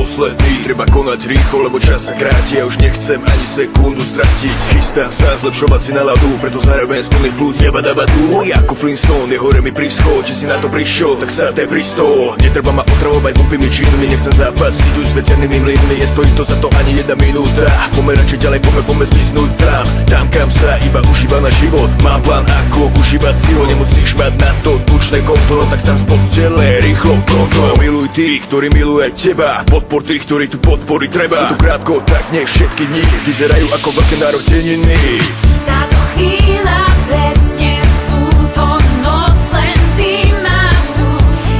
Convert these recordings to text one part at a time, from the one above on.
posledný. Treba konať rýchlo, lebo čas sa kráti. Ja už nechcem ani sekundu stratiť. Chystám sa zlepšovať si náladu, preto zároveň z plných plus jebadaba tu. Ako Flintstone, je hore mi prischod. Či si na to prišiel, tak sa té pristol. Netreba ma otravovať hlupými činmi, nechcem zápasiť už s veternými mlynmi. Nestojí to za to ani jedna minúta. Poďme radšej ďalej, poďme zmiznúť tam kam sa iba užíva na život. Mám plán ako užívať si ho, nemusíš mať na to tučné konto, tak sám z postele, rýchlo, pronto. Miluj tých, ktorí miluje teba, podpor tých, ktorí tu podpory treba. Je tu krátko, tak nech všetky dni vyzerajú ako veľké narodeniny. Táto chvíľa presne v túto noc, len ty máš tú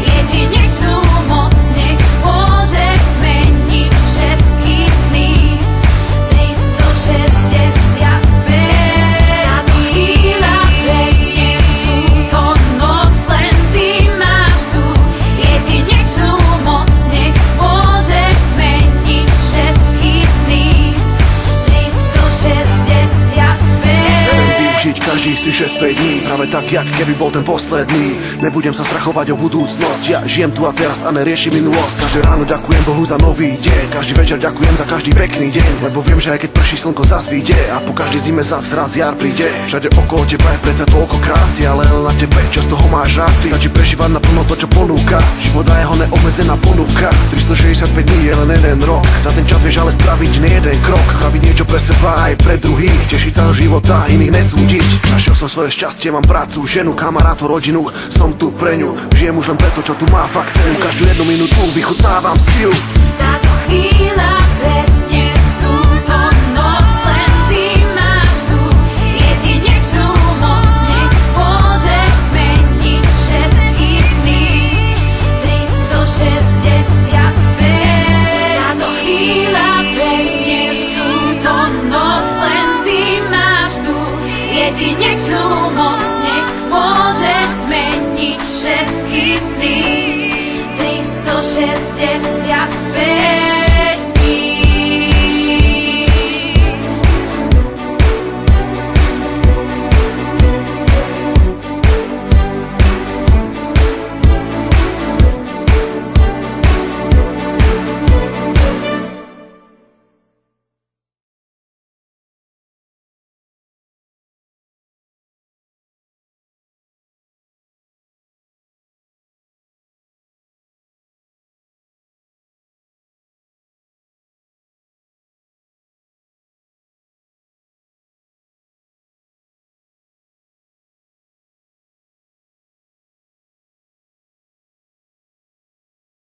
jedinečnú moc. Nech môžeš zmeniť všetky sny. 365. Táto chvíľa presne v túto noc, len ty máš tú jedinečnú moc. Nech môžeš zmeniť všetky sny. 365. Žiť každý z tých 6-5 dní, práve tak, jak keby bol ten posledný. Nebudem sa strachovať o budúcnosť, ja žijem tu a teraz a neriešim minulosť. Každé ráno ďakujem Bohu za nový deň, každý večer ďakujem za každý pekný deň, lebo viem, že aj keď prší slnko zasvíde a po každej zime zas raz jar príde. Všade okolo teba je predsa toľko krásy, ale len na tebe, čo z toho máš rád ty. Stačí prežívať naplno to, čo ponúka, život a jeho neobmedzená ponuka. 365 dní je len jeden rok, za ten čas vieš ale spraviť nie jeden krok, spraviť niečo pre seba aj pre druhých, tešiť sa do života, iných nesúdiť. Našiel som svoje šťastie, mám prácu, ženu, kamarátov, rodinu, som tu pre ňu, žijem už len preto, čo tu má fakt cenu. Každú jednu minútu vychutnávam silu. Táto chvíľa presne v túto noc, len ty máš tú jedinečnú moc. Nech môžeš zmeniť všetky sny. 365. Táto chvíľa presne v túto noc, len ty máš tú jedinečnú moc. Nech môžeš zmeniť všetky sny. 365.